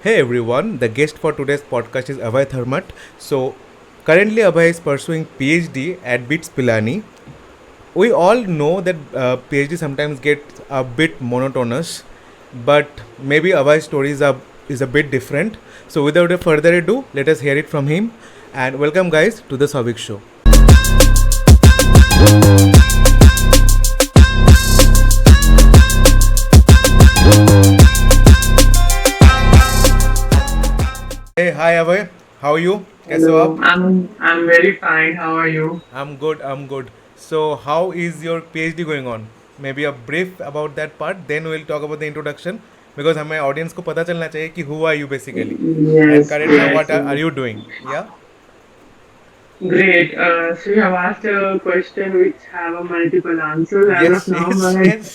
Hey everyone, the guest for today's podcast is Abhay Thermat. So, currently Abhay is pursuing PhD at BITS Pilani. We all know that PhD sometimes gets a bit monotonous, but maybe Abhay's is a bit different. So, without a further ado, let us hear it from him. And welcome, guys, to the Savik Show. Hey, hi Abhay, how are you? कैसे हो Hello, आप? I'm very fine. How are you? I'm good. I'm good. So, how is your PhD going on? Maybe a brief about that part. Then we'll talk about the introduction because हमें audience को पता चलना चाहिए कि who are you basically, and Yes, currently yes, what are yes. you doing? Yeah. Great. So you have asked a question which have a multiple answers as of Yes. now, Yes. Yes.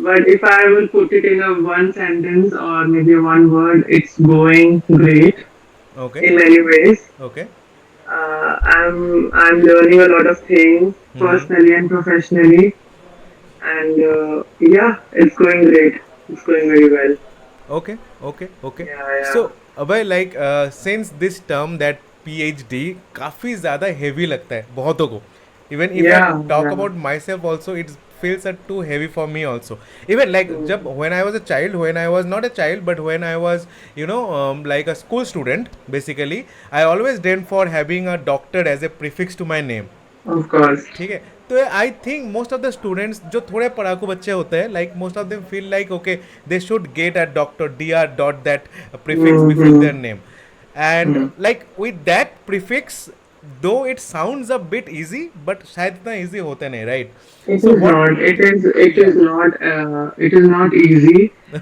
but if I will put it in a one sentence or maybe one word, it's going great Okay. in many ways. Okay. I'm learning a lot of things Mm-hmm. personally and professionally, and yeah, it's going great. It's going very well. Okay. Okay. Okay. Yeah, yeah. So, अबे like since this term that PhD काफ़ी ज़्यादा heavy लगता है बहुतों को. Even if I Yeah, talk yeah. about myself also, it feels too heavy for me also. Even like जब Mm. when I was a child, when I was not a child, but when I was like a school student, basically, I always dreamed for having a doctor as a prefix to my name. Of course. ठीक है. तो I think most of the students जो थोड़े पढ़ाकू बच्चे होते हैं like most of them feel like okay they should get a doctor D R dot that prefix before their Mm-hmm. Name and Mm. Like with that prefix though it sounds a bit easy but शायद इतना easy होता नहीं right It so is what not. It या is not. It is not easy.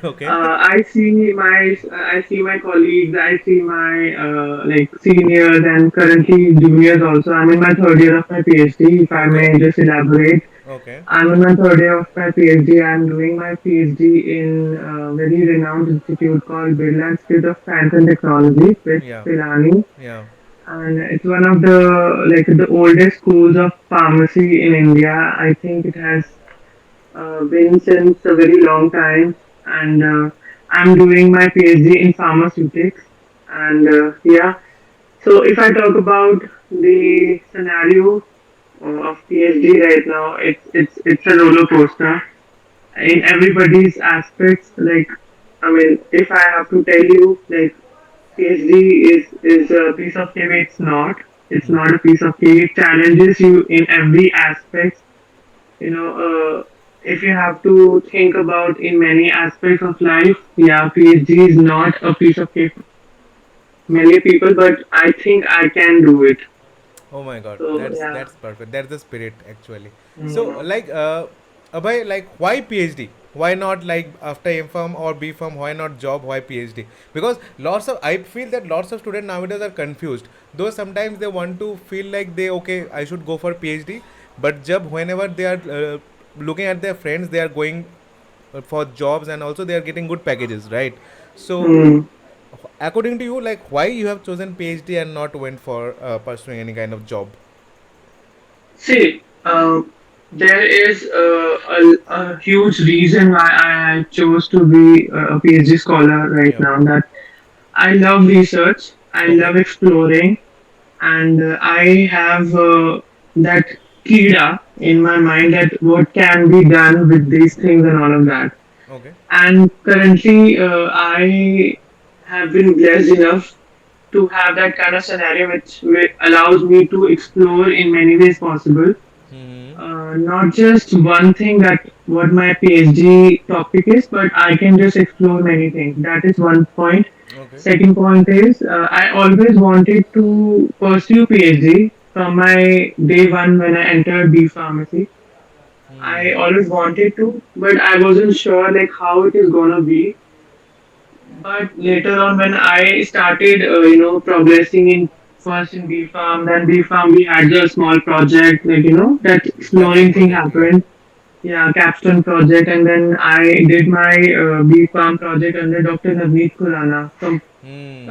Okay I see my colleagues. I see my like seniors and currently juniors also. I'm in my third year of my PhD. If I okay may just elaborate, okay I'm in my third year of my PhD. I'm doing my PhD in a very renowned institute called Birla Institute of Science and Technology, with या Pilani. या And it's one of the oldest schools of pharmacy in India. I think it has been since a very long time, and I'm doing my PhD in pharmaceutics. And yeah, so if I talk about the scenario of PhD right now, it's a roller coaster in everybody's aspects. Like, I mean, if I have to tell you, like PhD is a piece of cake. It's not. It's not a piece of cake. It challenges you in every aspect. You know, if you have to think about in many aspects of life, yeah, PhD is not a piece of cake for many people, but I think I can do it. Oh my god, So yeah. that's perfect. That's the spirit actually. So Mm. like Abhay, like why PhD? Why not like after M.Pharm or B.Pharm? Why not job? Why PhD? Because lots of I feel that lots of students nowadays are confused. Though sometimes they want to feel like they okay, I should go for PhD, but jab whenever they are looking at their friends, they are going for jobs and also they are getting good packages, right? So Mm. according to you, like why you have chosen PhD and not went for pursuing any kind of job? See, there is a huge reason why I chose to be a PhD scholar right Yeah. now. That I love research, I Okay. love exploring, and I have that kida in my mind that what can be done with these things and all of that. Okay. And currently, I have been blessed enough to have that kind of scenario which allows me to explore in many ways possible. Hmm. Not just one thing that what my PhD topic is, but I can just explore many things. That is one point. Okay. Second point is I always wanted to pursue PhD from my day one when I entered B Pharmacy. I Hmm. always wanted to, but I wasn't sure like how it is gonna be. But later on, when I started, progressing in first in B Farm, then B Farm, we had a small project, like, that Capstone exploring thing project. Yeah. happened. Yeah, capstone project. And then I did my B Farm project under Dr. Navneet Khurana. So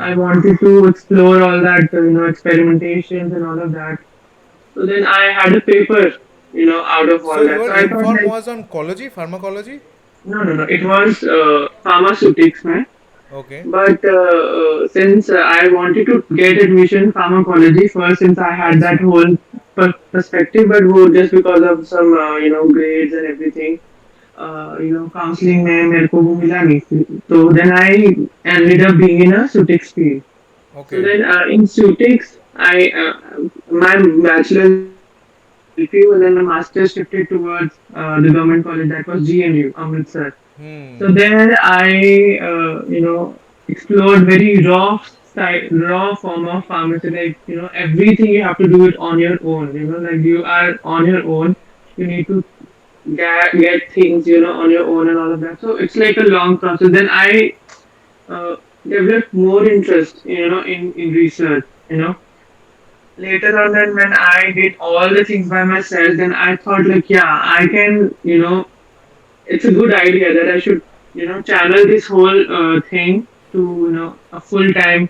I Hmm. wanted to explore all that, experimentations and all of that. So then I had a paper, out of all So that. your So I thought inform like, was on ecology, pharmacology. no, no, no. It was pharmaceutics, man. Okay. But since I wanted to get admission in pharmacology first, since I had that Acha. whole perspective, but just because of some grades and everything, counseling में मेरे को वो मिला नहीं थी. So then I ended up being in a Sutix field. So Okay. then in Sutix, I my bachelor's was in LPU and then my master's shifted towards the government college that was GNU, Amritsar. So Hmm. there I, explored very raw form of pharmacy. Like everything you have to do it on your own. Like you are on your own. You need to get things on your own and all of that. So it's like a long process. Then I uh, developed more interest in research. Later on, then when I did all the things by myself, then I thought like, yeah, I can, it's a good idea that I should, channel this whole thing to, a full time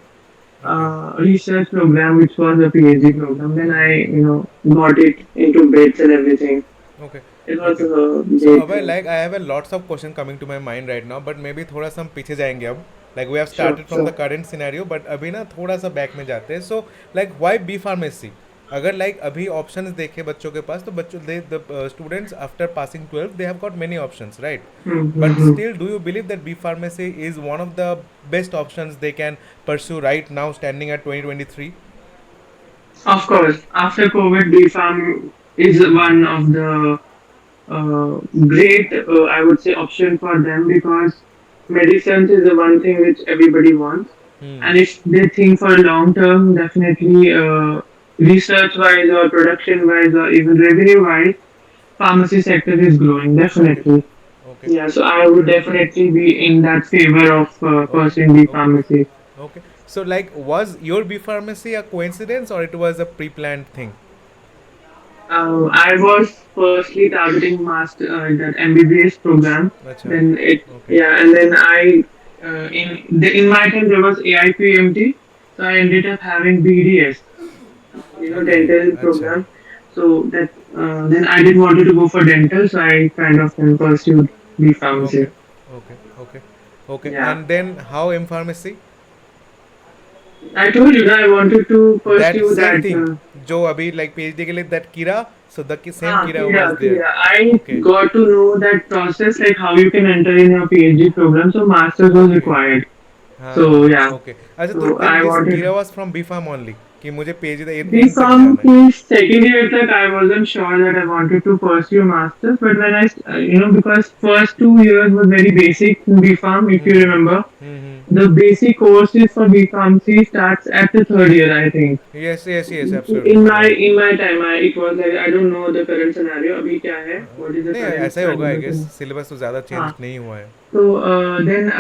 Okay. research program, which was a PhD program. Then I, Hmm. got it into bits and everything. Okay. It was Okay. a So great Abhay, thing. like I have a lots of questions coming to my mind right now, but maybe थोड़ा सा हम पीछे जाएंगे अब. Like we have Sure, started from the sure. current scenario, but अभी ना थोड़ा सा बैक में जाते हैं. So like why B pharmacy? अगर like अभी options देखे बच्चों के पास तो बच्चों the students after passing 12 they have got many options, right? But Mm-hmm. still, do you believe that B pharmacy is one of the best options they can pursue right now, standing at 2023? Of course, after COVID, BFAM is one of the great, I would say, option for them because medicines is the one thing which everybody wants. And Hmm. if they think for long term, definitely research wise or production wise or even revenue wise, pharmacy sector is growing, Okay. definitely. Okay. Yeah, so I would definitely be in that favor of Okay. pursuing the Okay. pharmacy. Okay. So, like, was your B pharmacy a coincidence or it was a pre-planned thing? I was firstly targeting master that MBBS program. Acha. Then Okay. yeah, and then in my time there was AIPMT, so I ended up having BDS, Okay. dental Acha. program. So that then I didn't wanted to go for dental, so I kind of then pursued the Okay. pharmacy. Okay. Okay. Okay. Yeah, And then how M pharmacy? I told you that I wanted to That pursue same that. thing. जो अभी like PhD के लिए that Kira, so the same Kira Kira, was there. Kira. I Okay. got to know that process, like how you can enter in your PhD program. So masters was Okay. required. So हाँ. yeah. Okay. अच्छा तो So then I this wanted Kira was from B Pharm only कि मुझे PhD तक B end तक Farm जाना है. की second year तक I wasn't sure that I wanted to pursue masters, but when because first 2 years was very basic in B Farm, if you Hmm. remember. Hmm. The basic courses for B Pharmacy starts at the third year, I think. Yes. Yes. Yes. In Absolutely. my Yeah. in my time, it was like I don't know the current scenario. अभी क्या है? What is the नहीं current ऐसा ही होगा आई syllabus? Guess syllabus तो ज़्यादा change हाँ. नहीं हुआ है. So then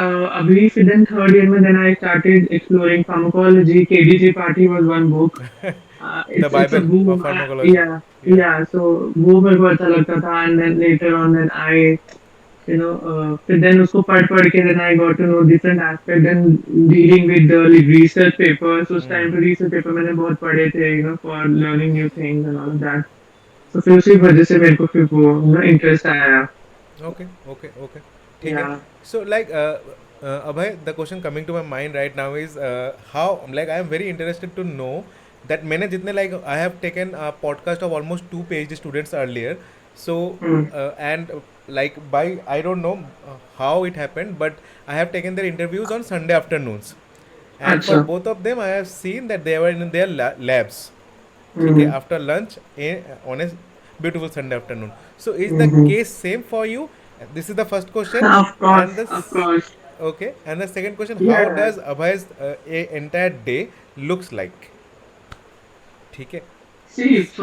abhi फिर then third year में then I started exploring pharmacology. KD Tripathi was one book. The It's a Bible of boom. Pharmacology. Yeah, या. yeah. So वो मेरे को अच्छा लगता था and then later on then I फिर then उसको पढ़ के then I got to know different aspect then dealing with the research papers. उस time पे research paper मैंने बहुत पढ़े थे for learning new things and all of that. So फिर उसी वजह से मेरे को फिर वो interest आया. ओके. ओके. ओके. ठीक है. Yeah. So like Abhay, the question coming to my mind right now is how like I am very interested to know that मैंने जितने like I have taken a podcast of almost two PhD students earlier. So Hmm. and like by I don't know how it happened, but I have taken their interviews on Sunday afternoons. And for अच्छा. both of them, I have seen that they were in their labs. ठीक है Hmm. After lunch on a beautiful Sunday afternoon. So is the Hmm. case same for you? This is the first question. Of course, And of course. okay, and the second question, how Yeah. does Abhay's entire day looks like? ठीक है. See, if,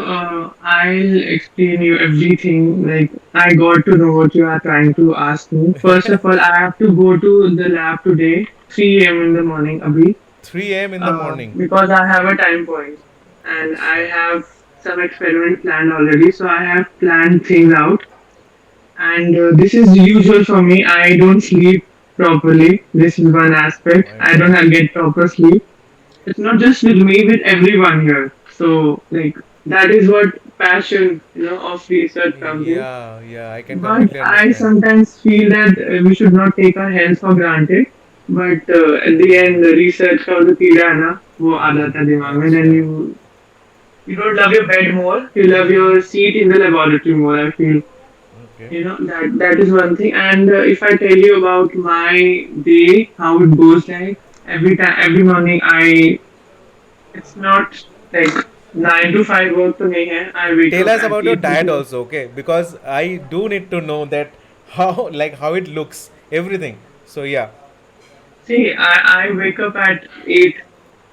I'll explain you everything. Like, I got to know what you are trying to ask me. First of all, I have to go to the lab today, 3 a.m. in the morning, Abhi, 3 a.m. in the morning. because I have a time point and I अच्छा. have some experiment planned already. So I have planned things out, and this is usual for me. I don't sleep properly. This is one aspect. My I don't God. have get proper sleep. It's not just with me, with everyone here. So like that is what passion of research comes in. Yeah, yeah, I can But completely I understand. sometimes feel that we should not take our health for granted. But at the end, the research का जो कीड़ा है ना वो आ जाता है दिमाग में. Then अच्छा. you don't love your bed more. You love your seat in the laboratory more. I feel Okay. that is one thing. And if I tell you about my day, how it goes like every time, every morning, it's not like 9 to 5 work to me. Hai. I wake Tell up us at about your diet 8:30. also, okay? Because I do need to know that how like how it looks, everything. So yeah. See, I wake up at 8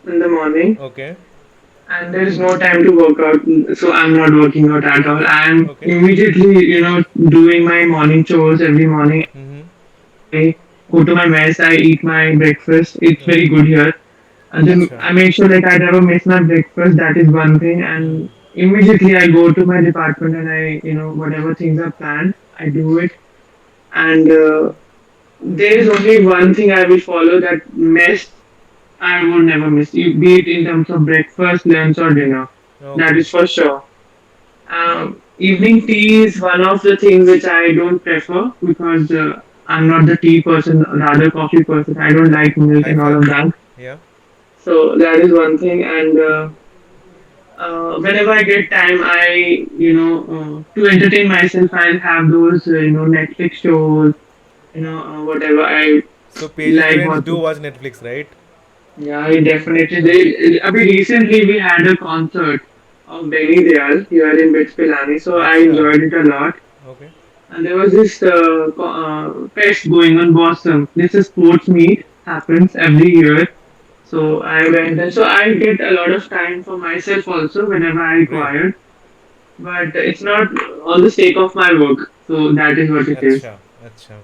in the morning, Okay. and there is no time to work out, so I'm not working out at all. Okay. I'm Okay. immediately, doing my morning chores every morning. Mm-hmm. I go to my mess, I eat my breakfast. It's very Okay. good here. And then Acha. I make sure like I never miss my breakfast. That is one thing. Hmm. And immediately I go to my department and whatever things are planned, I do it. And there is only one thing I will follow, that mess I would never miss. Be it in terms of breakfast, lunch, or dinner. That Okay. is for sure. Evening tea is one of the things which I don't prefer because I'm not the tea person, rather coffee person. I don't like milk High and all five. of that. Yeah. So that is one thing. And whenever I get time, to entertain myself, I'll have those, Netflix shows, whatever I So PhD like students do watching. watch Netflix, right? Yeah, I definitely. Okay. Recently we had a concert of Benny Dayal here in Pilani, so I Acha. enjoyed it a lot. Okay. And there was this fest going on Boston. This is sports meet, happens every year. So I went, and so I get a lot of time for myself also whenever I Great. required. But it's not on the sake of my work. So that is what it is. Acha. Acha.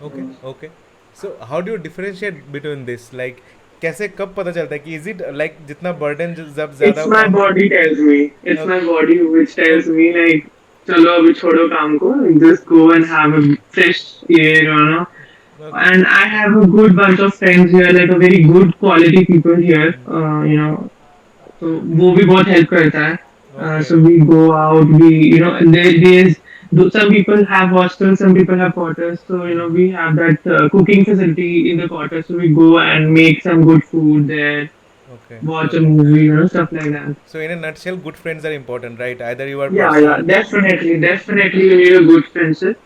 Okay. Okay. So how do you differentiate between this? Like कैसे कब पता चलता है कि is it like जितना burden जब It's ज़्यादा my काम. body tells me. It's my body which tells okay. me like, चलो अभी छोड़ो काम को, just go and have a fresh air. Okay. And I have a good bunch of friends here, like a very good quality people here. So वो भी बहुत help करता है. Okay. So we go out. Some people have hostels, some people have quarters. So we have that cooking facility in the quarters. So we go and make some good food there, Okay. watch a Okay. movie, stuff like that. So in a nutshell, good friends are important, right? Either you are Yeah, yeah, pursuing. definitely, definitely. You need a good friendship.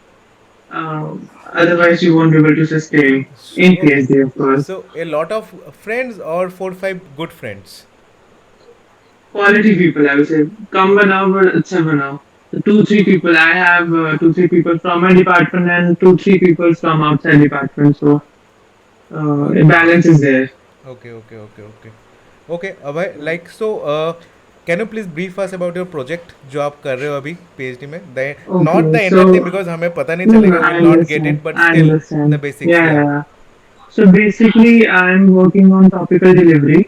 Otherwise, you won't be able to sustain in Okay. PhD, of course. So a lot of friends or 4 5 good friends. Quality people, I would say. Come Okay. banao, but अच्छा banao. So two, three people. I have two, three people from my department and two, three people from outside department. So a Okay. balance is there. Okay. Okay. Okay. Okay. Okay. Abhay, like so. Can you please brief us about your project जो आप कर रहे हो अभी PhD में? The not Okay, the inner thing so because हमें पता नहीं no, no, चलेगा. I We'll not get understand. it, but I still the understand. basics. Yeah, yeah, Yeah. yeah. So basically, I'm working on topical delivery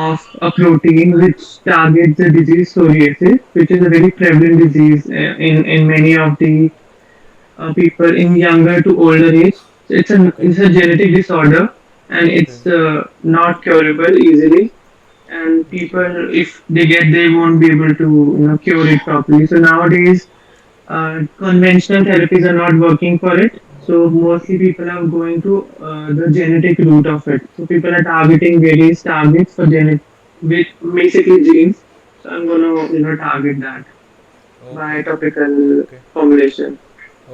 of a protein which targets the disease psoriasis, which is a very prevalent disease in many of the people in younger to older age. So Okay. it's a genetic disorder, and Okay. it's not curable easily. And people, if they get, they won't be able to cure it properly. So nowadays, conventional therapies are not working for it. So mostly people are going to the genetic route of it. So people are targeting various targets for genetic, with basically genes. So I'm gonna target that Okay. by topical Okay. formulation.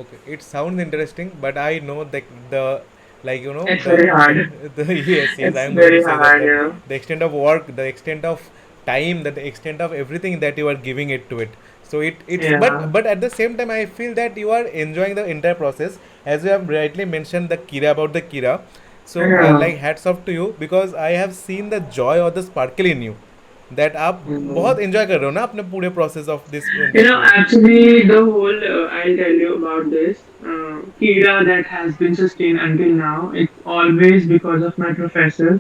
Okay, it sounds interesting, but I know that the like you know It's very hard. the yes, yes, I It's am going to very say that hard, the extent of work, the extent of time, that the extent of everything that you are giving it to it. So it's yeah. but at the same time I feel that you are enjoying the entire process as you have rightly mentioned the Kira about the Kira. So Yeah. like hats off to you because I have seen the joy or the sparkle in you that आप Mhm. बहुत enjoy कर रहे हो ना अपने पूरे process of this entire project. Actually, the whole, I'll tell you about this. Kira that has been sustained until now, it's always because of my professor.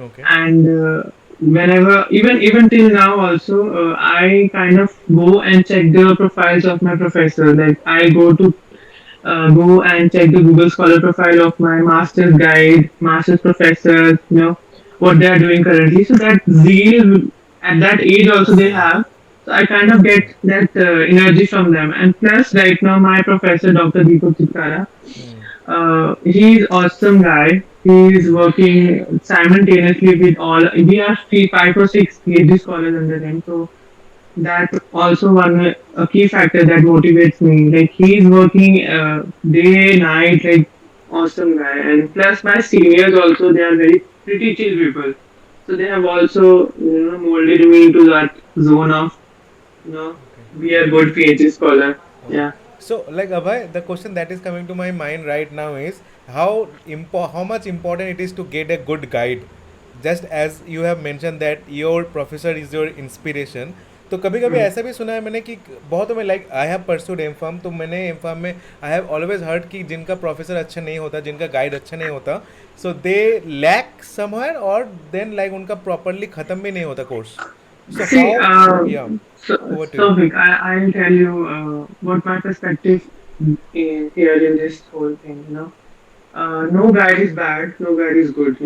Okay. And whenever, even till now also, I kind of go and check the profiles of my professor. Like, I go and check the Google Scholar profile of my master's guide, master's professors, what they are doing currently. So that zeal at that age also they have. So I kind of get that energy from them. And plus, right now, my professor, Dr. Deepak Chitkara, Hmm. he's awesome guy. He is working simultaneously with all. We have 5 or 6 PhD scholars under him, so that also one a key factor that motivates me. Like he's working day night, like awesome guy. And plus my seniors also, they are very pretty chill people. So they have also molded me into that zone of you know be Okay. a Okay. good PhD scholar. Okay. Yeah. So, like Abhay, the question that is coming to my mind right now is how much important it is to get a good guide. Just as you have mentioned that your professor is your inspiration. तो कभी कभी Mm. ऐसा भी सुना है मैंने कि बहुत में like I have pursued M pharm तो मैंने एम फार्म में आई हैव ऑलवेज हर्ड कि जिनका प्रोफेसर अच्छा नहीं होता जिनका गाइड अच्छा नहीं होता सो दे लैक समवेयर और देन लाइक उनका प्रॉपरली ख़त्म भी नहीं होता कोर्स सो See, हाउ या over to you so Vic, I'll tell you what my perspective here in this whole thing. No guide is bad, no guide is good.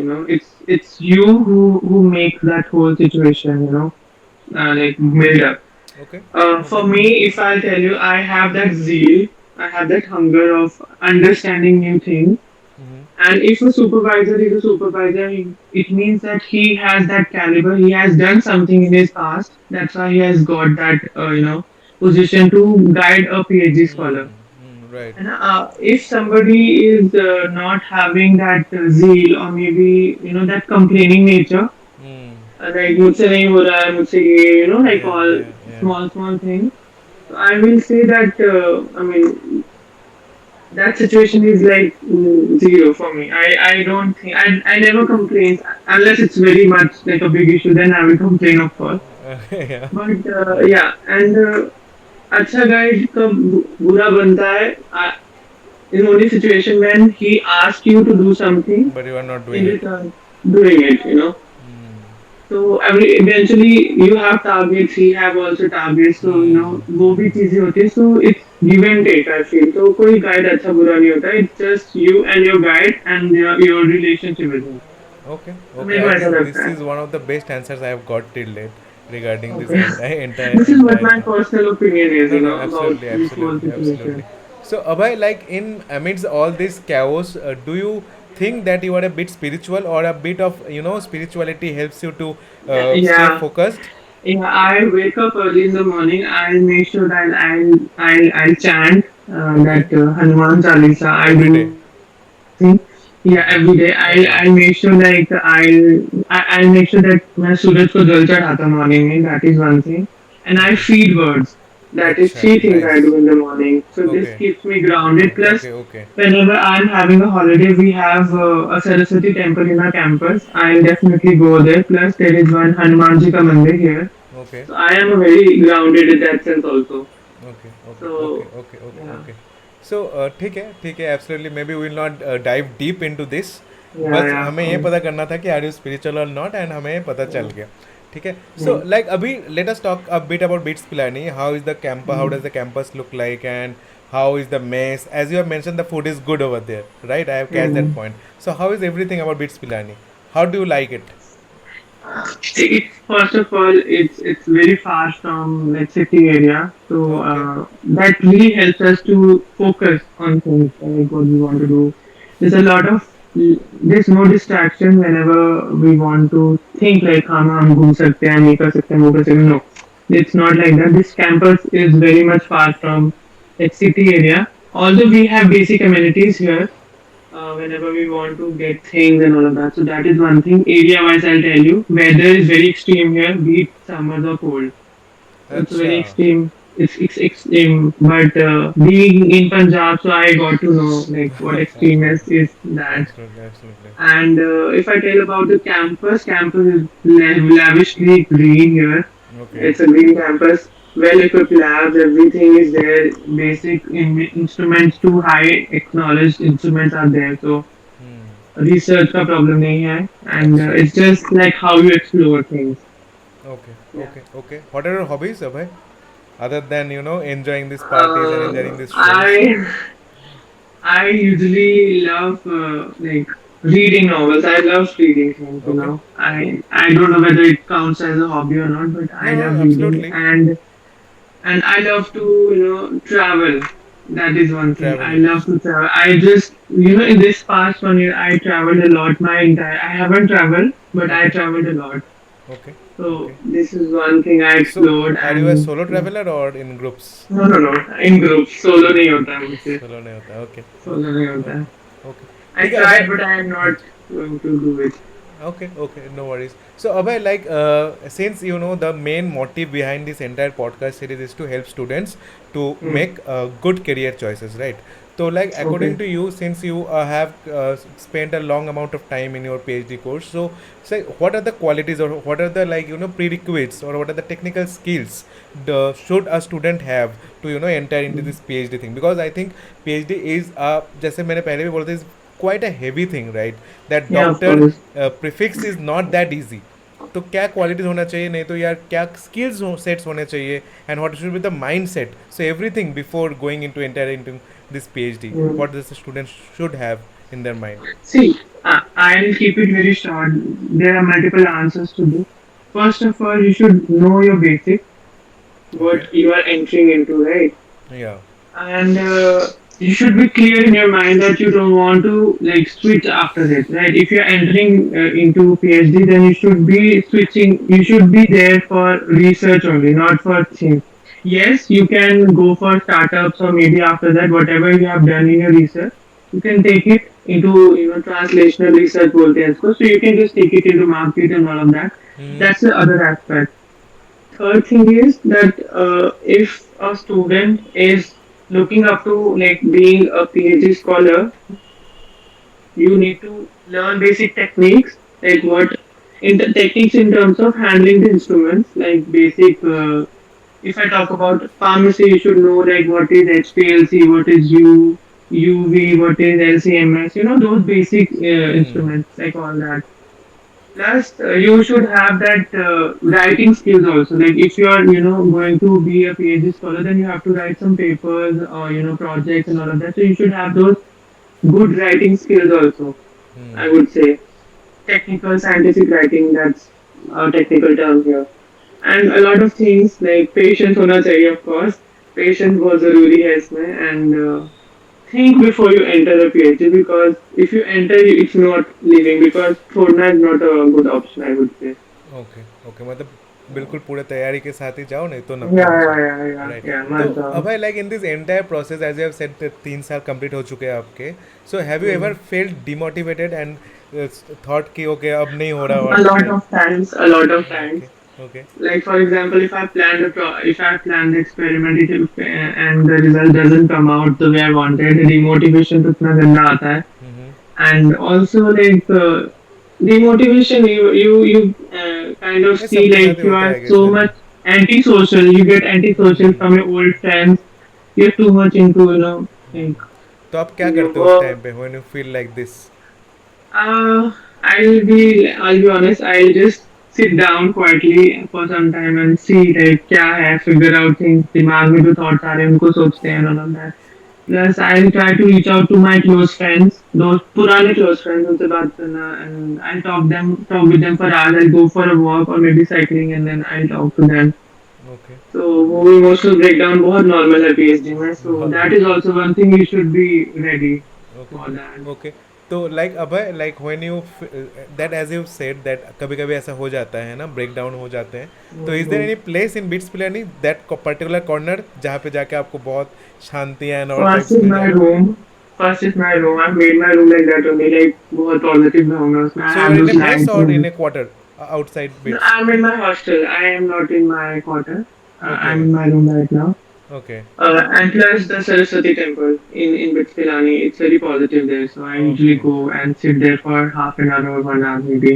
It's you who make that whole situation. Like build up. Okay For okay me, if I'll tell you, I have that zeal, I have that hunger of understanding new things. And if a supervisor is a supervisor, it means that he has that caliber. He has done something in his past. That's why he has got that, position to guide a PhD scholar. Right And if somebody is not having that zeal or maybe that complaining nature, like मुझसे नहीं हो रहा है, मुझसे ये, like या all या या small things. So I will say that I mean that situation is like zero for me. I don't think I never complain unless it's very much like a big issue. Then I will complain, of course. या But yeah, and अच्छा guide कब बुरा बनता है in only situation when he asks you to do something but you are not in doing it return doing it. So eventually you have targets, he have also targets. So वो भी चीजें होती है. So it's give and take. I feel तो कोई guide अच्छा बुरा नहीं होता. It's just you and your guide and your relationship with him. Okay, तो okay. मेरे को I ऐसा think this लगता है. is one of the best answers I have got till date regarding this Okay. This is what entire my thing. personal opinion is, No, no, about absolutely, this whole absolutely, absolutely. situation. So, Abhay, like in amidst all this chaos, do you think that you are a bit spiritual or a bit of spirituality helps you to stay Yeah. focused? Yeah, I wake up early in the morning. I'll make sure that I'll chant that Okay, Hanuman Chalisa. I every day. do thing. Yeah, Okay, every day. okay. I'll make sure like I'll make sure that मैं सूरज को जल चढ़ाता morning में. That is one thing. And I Okay. feed birds. That is Acha, 3 things I nice. do in the morning. So this Okay, keeps me grounded. Plus, okay, okay, whenever I'm having a holiday, we have a Saraswati temple in our campus. I'll definitely go there. Plus, there is one Hanumanji ka mandir here. okay. So I am a very grounded in that sense also. Okay, okay, okay, So okay, okay, yeah, okay. So ठीक है absolutely maybe we will not dive deep into this. yeah, बस yeah, of हमें ये course. पता करना था कि are you spiritual और नॉट एंड हमें पता चल Yeah, गया ठीक है सो yeah. लाइक अभी let us talk a bit about bits Pilani how is the campus how Mm, does the campus look like and how is the mess as you have mentioned the food is good over there right I have catch that mm. point so how is everything about bits pilani how do you like it It's first of all, it's very far from like city area, so okay that really helps us to focus on things like what we want to do. There's a lot of there's no distraction whenever we want to think like हम घूम सकते हैं ये कर सकते हैं वो कर सकते हैं. No, it's not like that. This campus is very much far from like city area. Although we have basic amenities here, whenever we want to get things and all of that. So that is one thing. Area wise, I'll tell you, weather is very extreme here, be it summers or cold. So it's acha very extreme. It's extreme. But being in Punjab, so I got to know like what extremeness absolutely is that. absolutely absolutely And if I tell about the campus, campus is lavishly green here. okay It's a green campus, well equipped labs, everything is there. Basic instruments to high acknowledged instruments are there. So research का problem नहीं है. And अच्छा it's just like how you explore things. okay Yeah. okay okay what are your hobbies Abhay other than enjoying these parties and enjoying Uh, these shows I usually love like reading novels. I love reading things. okay I don't know whether it counts as a hobby or not, but no I no love reading. absolutely And I love to travel. That is one thing. I Traveling. love to travel. I just, in this past 1 year, I traveled a lot. I haven't traveled, but I Okay. traveled a lot. Okay. So Okay. this is one thing I So, explored, are you a and solo traveler or in groups? no, no, no, in groups. Solo नहीं होता है मुझसे. Solo नहीं होता. Okay. Solo Okay. नहीं होता है. Okay. Okay. I ठीक है tried, Abhay. but I am हाँ not ji. going to do it. Okay, okay, no worries. So, Abhay, like, since you know the main motive behind this entire podcast series is to help students to Hmm. make good career choices, right? So, like, according Okay. to you, since you have spent a long amount of time in your PhD course, so say, what are the qualities or what are the like prerequisites or what are the technical skills the should a student have to enter into Hmm. this PhD thing? Because I think PhD is जैसे मैंने पहले भी बोला था, is quite a heavy thing, right? That Yeah, of doctor course. Prefix is not that easy. तो क्या qualities होना चाहिए, नहीं तो यार क्या स्किल्स सेट्स होने चाहिए, and what should be the mind set, so everything before going in to enter in to this P H D, Hmm. What the student should have in their mind. See, I'll keep it very short. There are multiple answers to this. First of all, you should know your basics, okay. what you are entering into, right? या. And you should be clear in your mind that you don't want to like switch after it, right? If you're entering into PhD, then you should be switching. You should be there for research only, not for things. Yes, you can go for startups or maybe after that, whatever you have done in your research, you can take it into translational research bolte hain isko. So you can just take it into market and all of that. That's the other aspect. Third thing is that if a student is looking up to like being a PhD scholar, you need to learn basic techniques like what in the techniques in terms of handling the instruments, like basic. If I talk about pharmacy, you should know like what is HPLC, what is UV, what is LCMS. Those basic instruments, like all that. Plus, you should have that writing skills also. Like if you are, going to be a PhD scholar, then you have to write some papers or projects and all of that. So you should have those good writing skills also. I would say technical scientific writing. That's a technical term here. And a lot of things like patience होना चाहिए, of course. Patience बहुत ज़रूरी है इसमें, and think before you enter a PhD, because if you enter, it's not leaving, because छोड़ना is not a good option, I would say. Okay. Okay, मतलब बिल्कुल पूरे तैयारी के साथ ही जाओ, नहीं तो ना Yeah, पहुंचो. yeah, yeah, yeah, right. yeah, तो मत जाओ. अब है like in this entire process as you have said 3 साल कंप्लीट हो चुके हैं आपके, so have you ever Mm. Felt demotivated and thought कि ओके अब नहीं हो रहा A और lot like. of times, a lot of okay. times. Okay. Like for example, if I planned the experiment and the result doesn't come out the way I wanted, the demotivation तो इतना गंदा आता है. And also like demotivation, you kind of ये see सबके साथ like he you होता are है so गेस यार. much antisocial. You get antisocial from your old friends. You're too much into like तो आप क्या your करते हो उस work. टाइम पे when you feel like this? uh I'll be honest, I'll just sit down quietly for some time and see like क्या है, figure out things. दिमाग में जो thoughts आ रहे हैं उनको सोचते हैं and all of that. Plus, I'll try to reach out to my close friends, those पुराने close friends, उनसे बात करना, and I'll talk with them for hours. I'll go for a walk or maybe cycling, and then I'll talk to them. Okay. So moving emotional breakdown बहुत normal है PhD में. So बहुत that is also one thing you should be ready okay. for that. Okay. तो like Abhay, like when you that as you said that कभी कभी ऐसा हो जाता है ना, ब्रेक डाउन हो जाते हैं, तो is there Mhm. Any place in BITS Pilani that particular corner जहाँ पे जाके आपको बहुत शांति and all First types is मिल my जाता है? room. First is my room. I've made my room like that only. Like बहुत positive रहूँगा उसमें. I so you have are in those a mess lights और इन and a quarter outside no, bits? I'm in my hostel. I am not in my quarter. Okay. I'm in my room right now. Okay. And plus the Saraswati temple in Pilani, it's very positive there. So I usually okay. go and sit there for half an hour or 1 hour maybe.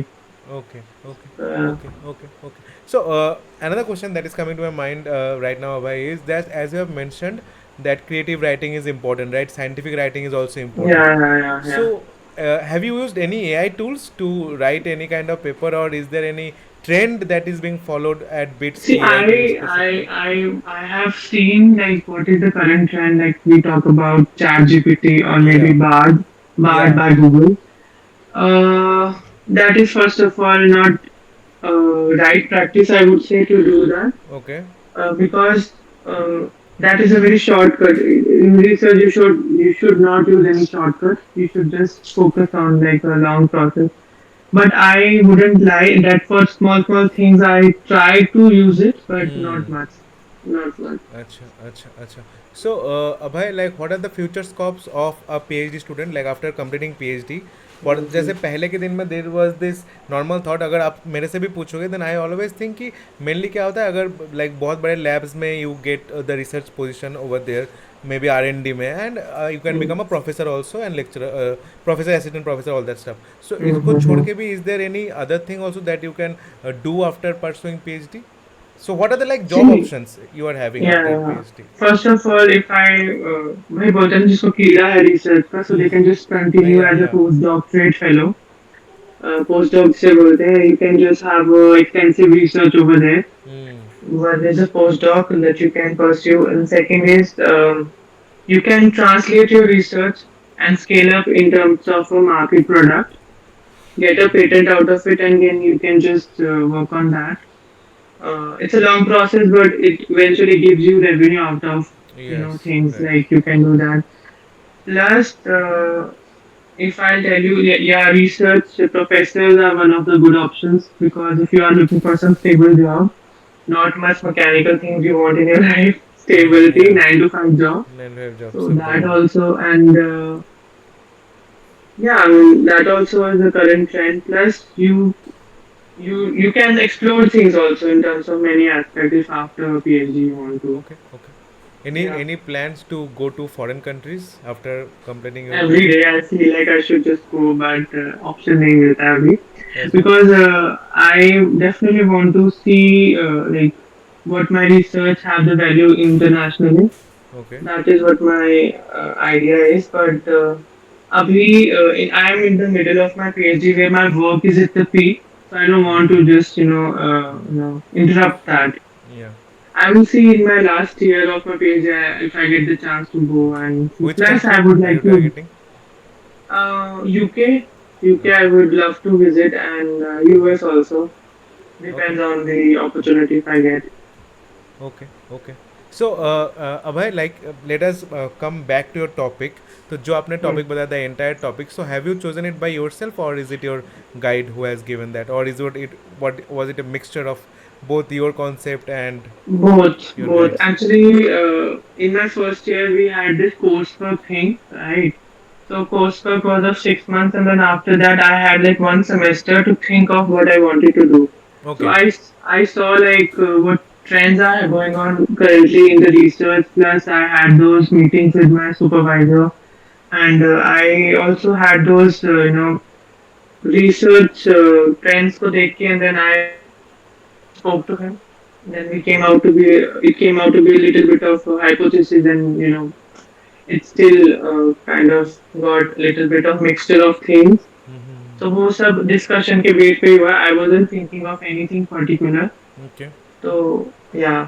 Okay, okay, Uh, okay, okay, okay. So another question that is coming to my mind right now, Abhay, is that as you have mentioned that creative writing is important, right? Scientific writing is also important. yeah, yeah, yeah, yeah. So have you used any AI tools to write any kind of paper, or is there any trend that is being followed at BITS See, AI specifically? I have seen like what is the current trend. Like we talk about ChatGPT or maybe Yeah, Bard yeah. by Google. That is first of all not right practice, I would say, to do that. Okay. Because That is a very shortcut. In research, you should not use any shortcut. You should just focus on like a long process. But I wouldn't lie that for small things I try to use it, but not Hmm. much, not much. Acha, acha, acha. So, Abhay, like, what are the future scopes of a PhD student? Like, after completing PhD, what जैसे Mhm. पहले के दिन में there was this normal thought, अगर आप मेरे से भी पूछोगे देन आई ऑलवेज थिंक कि मेनली क्या होता है, अगर लाइक बहुत बड़े लैब्स में you get the research position over there, maybe R&D में, and you can become a professor also and lecturer, professor assistant professor, all that stuff. So इसको छोड़ Mhm. के भी is there any other thing also that you can do after pursuing PhD? So what are the like job See, options you are having yeah, after yeah. PhD? First of all, if I, भाई बोलते हैं जिसको कीड़ा है research का, so they can just continue Yeah, as a yeah. postdoctorate fellow. Postdoc से बोलते हैं, you can just have extensive research over there. Hmm. One is a postdoc that you can pursue, and second is you can translate your research and scale up in terms of a market product, get a patent out of it, and then you can just work on that. It's a long process, but it eventually gives you revenue out of Yes. things Right. like you can do that. Plus, if I'll tell you, yeah, yeah, research professors are one of the good options because if you are looking for some stable job, not much mechanical things you want in your life, stability, Yeah. 9 to 5 job. 9 to 5 job. So Simple that one. also, and yeah, I mean, that also is the current trend. Plus, you can explore things also in terms of many aspects if after a PhD you want to. Okay. Okay. Any Yeah. any plans to go to foreign countries after completing your Every PhD? day I feel like I should just go, but option नहीं मिलता है अभी ऐसा? because I definitely want to see like what my research have the value internationally. Okay. That is what my idea is. But abhi, I am in the middle of my PhD where my work is at the peak, so I don't want to just interrupt that. Yeah. I will see in my last year of my PhD if I get the chance to go and see. Which Plus, I country would are you like to targeting? UK. UK, I would love to visit, and US also. Okay. Depends on the opportunity if I get. Okay. Okay. So, Abhay, like, let us come back to your topic. तो जो आपने Hmm. Topic बताया, the entire topic, so have you chosen it by yourself और is it your guide who has given that, और is it what was it a mixture of both your concept and Both, your both. guides? Actually, in my first year, we had this coursework thing, right? So coursework was of 6 months, and then after that, I had like one semester to think of what I wanted to do. So Okay. I saw like what trends are going on currently in the research. Plus, I had those meetings with my supervisor, and I also had those research trends को देख के, and then I spoke to him. Then we came out to be it came out to be a little bit of a hypothesis, and it still kind of got a little bit of mixture of things. So वो सब discussion के base पे हुआ. I wasn't thinking of anything particular. Okay. So yeah,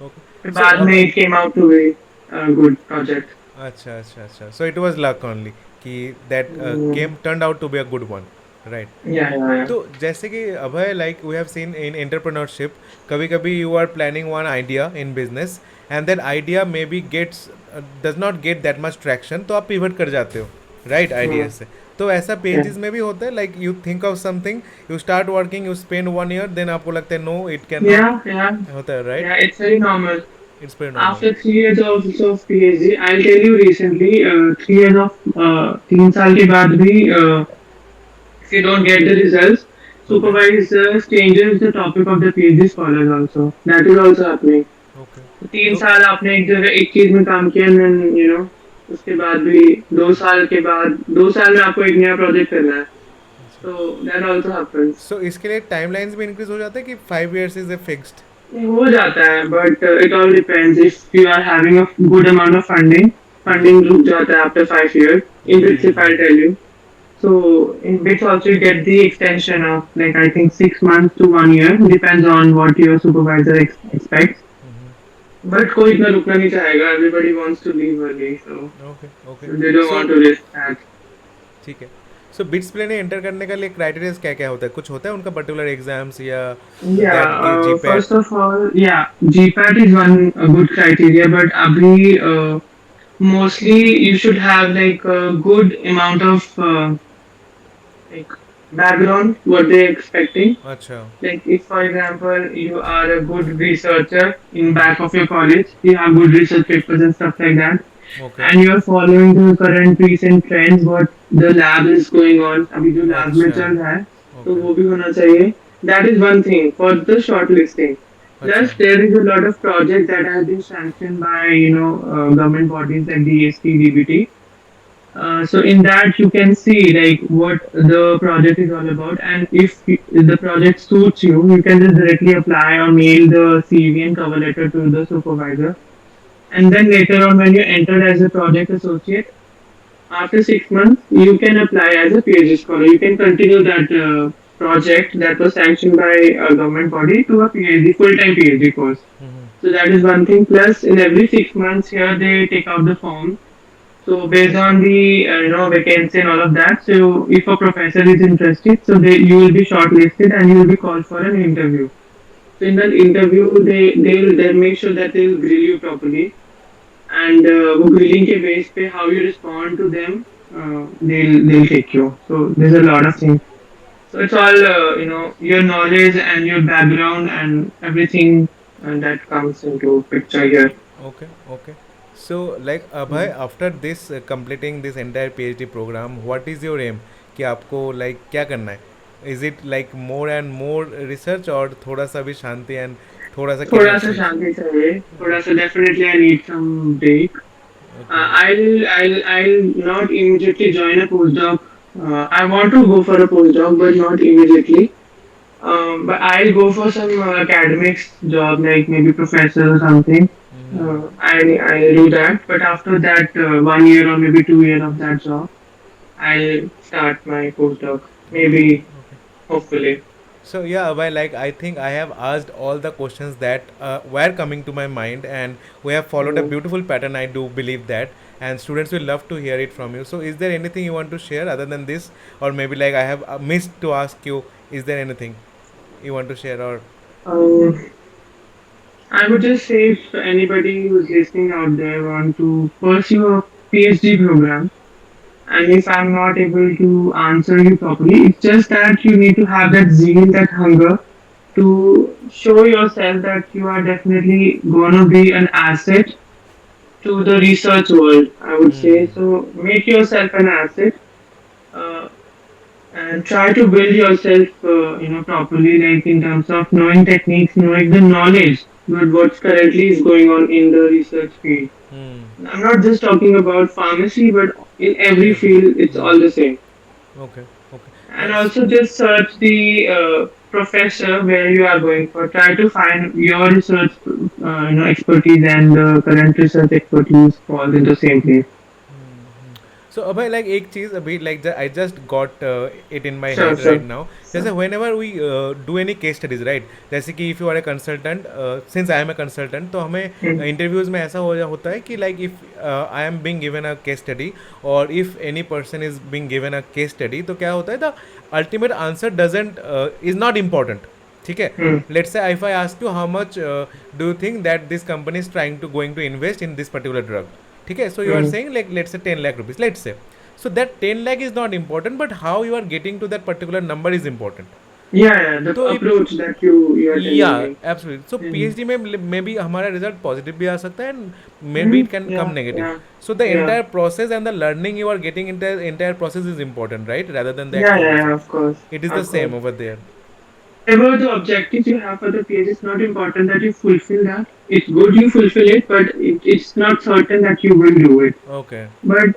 Okay. फिर So, बाद में it came out to be a good project. अच्छा, अच्छा, अच्छा. So it was luck only कि that Mm, came turned out to be a good one, right? yeah, yeah, yeah. तो जैसे कि Abhay, like we have seen in entrepreneurship, कभी कभी you are planning one idea in business and that idea maybe gets does not get that much traction, तो आप pivot कर जाते हो, राइट, आइडिया Mm, से. तो ऐसा yeah, पेजेस में भी होता है, like you think of something, you start working, you spend 1 year, then आपको लगता है no it can not, yeah, yeah, होता है, right? yeah. It's very normal. It's very normal. After 3 years of PhD, I'll tell you recently, 3 years of 3 साल के बाद भी if you don't get the results, okay. supervisors changes the topic of the PhD scholars also. That is also happening. Okay. तो तीन तो साल आपने एक जगह एक चीज में काम किया, and then उसके बाद भी 2 साल के बाद 2 साल में आपको एक नया प्रोजेक्ट करना है. So that also happens. सो इसके लिए टाइमलाइंस भी इंक्रीज हो जाता है कि 5 years इज ए फिक्स्ड? हो जाता है, but it all depends if you are having a good amount of funding. Funding रुक जाता है after 5 years. In bits, if I'll tell you. So in bits also you get the extension of like I think 6 months to 1 year. Depends on what your supervisor expects. But कोई इतना रुकना नहीं चाहेगा. Everybody wants to leave early, so okay. Okay. they don't so want to risk that. ठीक है. सो bits plane enter करने का लिए क्राइटेरिया क्या क्या होता है, कुछ होता है उनका पर्टिकुलर एग्जाम्स या दैट Yeah, की जी first PAT? of all, yeah, GPAT is one good criteria, but Abhi, mostly you should have like a good amount of like background, what they're expecting. अच्छा. Like if, for example, you are a good researcher in back of your college, you have good research papers and stuff like that, okay. and you're following the current recent trends, what the lab is going on, अभी जो lab में अच्छा. चल रहा है, तो okay. वो भी होना चाहिए. That is one thing for the shortlisting. अच्छा. Plus, there is a lot of projects that have been sanctioned by government bodies like DST, DBT. So in that you can see like what the project is all about, and if the project suits you, you can just directly apply or mail the CV and cover letter to the supervisor. And then later on, when you enter as a project associate, after 6 months, you can apply as a PhD scholar. You can continue that project that was sanctioned by a government body to a PhD, full-time PhD course. So that is one thing. Plus, in every 6 months, here they take out the form, so based on the vacancy and all of that, so if a professor is interested, so you will be shortlisted and you will be called for an interview. So in that interview, they'll make sure that they'll grill you properly, and वो grilling के base पे how you respond to them, they'll take you. So there's a lot of things. So it's all your knowledge and your background and everything that comes into picture here. Okay, okay. So, like Abhay, Mm. after this completing this entire PhD program, what is your aim? कि आपको like क्या करना है? Is it like more and more research और थोड़ा सा भी शांति and थोड़ा सा career थोड़ा सा switch? शांति चाहिए, थोड़ा सा definitely I need some break. Okay. I'll not immediately join a postdoc. I want to go for a postdoc, but not immediately. But I'll go for some academics job, like maybe professor or something. I'll do that. But after that, 1 year or maybe 2 year of that job, I'll start my postdoc. Maybe, hopefully. So yeah, Abhay, like I think I have asked all the questions that were coming to my mind, and we have followed a Mm. beautiful pattern. I do believe that, and students will love to hear it from you. So, is there anything you want to share other than this, or maybe like I have missed to ask you? Is there anything you want to share, or? Um, I would just say if anybody who's listening out there want to pursue a PhD program, and if I'm not able to answer you properly, it's just that you need to have that zeal, that hunger to show yourself that you are definitely gonna be an asset to the research world. I would say so. Make yourself an asset. Uh, and try to build yourself, properly, like in terms of knowing techniques, knowing the knowledge, but what's currently is going on in the research field. Hmm. I'm not just talking about pharmacy, but in every Every. field, it's all the same. Okay. Okay. And also just search the professor where you are going for. Try to find your research, expertise and the current research expertise falls in the same place. So Abhay, like एक चीज अभी like I just got it in my Sure, head right sure. now. जैसे whenever we do any case studies, right? जैसे कि if you are a consultant, since I am a consultant, तो हमें Mm, interviews में ऐसा होता है कि like if I am being given a case study or if any person is being given a case study, तो क्या होता है, the ultimate answer doesn't is not important. ठीक है. mm, Let's say if I ask you how much do you think that this company is trying to going to invest in this particular drug, ठीक है. So you are mm. saying like let's say 10 lakh rupees, let's say. So that 10 lakh is not important, but how you are getting to that particular number is important. Yeah, yeah, the तो approach that you are या telling me. Absolutely. सो Mm. PhD में may be हमारा result positive भी आ सकता है and may be Mm. It can come Yeah, negative. yeah, So the yeah, entire process and the learning you are getting in the entire process is important, right? Rather than the yeah, actual yeah, yeah, result. of course, It is the of course. same over there. Whatever the objectives you have for the PhD, it's not important that you fulfill that. It's good you fulfill it, but it's not certain that you will do it. Okay. But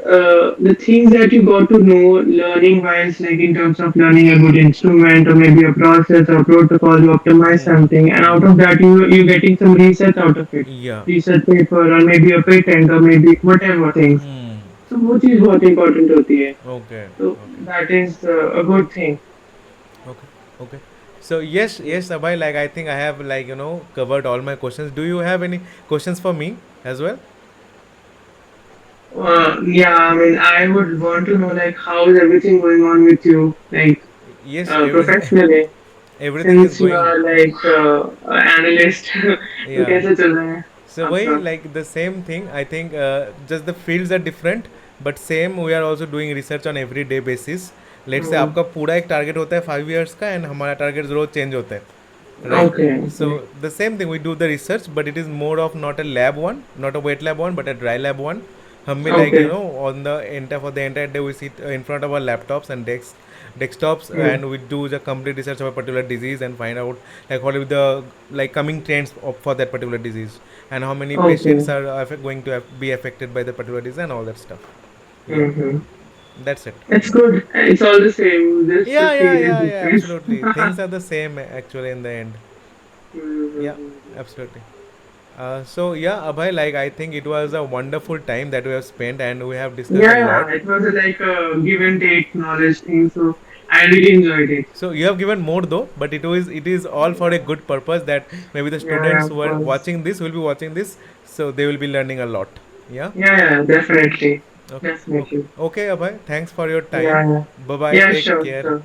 the things that you got to know learning wise, like in terms of learning a good instrument or maybe a process or protocol, you optimize something, and out of that you getting some research out of it, Yeah. research paper or maybe a patent or maybe whatever things. So वो चीज बहुत important होती है. Okay. So Okay. that is a good thing. Okay. Okay. So yes, Abhay, like I think I have like covered all my questions. Do you have any questions for me as well? Yeah, I mean, I would want to know like how is everything going on with you, like Yes, professionally, everything is since you going. are like analyst. तो Yeah. कैसे चल रहा है So why आपका? like the same thing? I think just the fields are different, but same we are also doing research on every day basis. Let's say Hmm. आपका पूरा एक target होता है 5 years का एंड हमारा टारगेट रोज change होता है, right? Okay, so okay, the same thing we do the research but it is more of not a lab one, not a wet lab one, but a dry lab one. हम भी like okay. On the entire for the entire day we sit in front of our laptops and desktops, Hmm. and we do the complete research of a particular disease and find out like what will be the like coming trends for that particular disease, and how many patients Okay. are going to be affected by the particular disease and all that stuff. Yeah, Mm-hmm. that's it. It's good. It's all the same. Just the Yeah, yeah, field is yeah, yeah, different. absolutely. Things are the same actually in the end. Yeah, Mm-hmm. absolutely. So yeah, Abhay, like I think it was a wonderful time that we have spent and we have discussed a Yeah, lot. yeah. It was like a give and take knowledge thing, so I really enjoyed it. So you have given more though, but it is all for a Yeah, good purpose that maybe the yeah, yeah, students of who are course. watching this will be watching this, so they will be learning a lot. Yeah. Yeah, yeah, definitely, Okay. Okay. definitely. Okay, Abhay. Thanks for your time. Yeah, yeah, Bye bye. yeah. Take Sure, care. sure.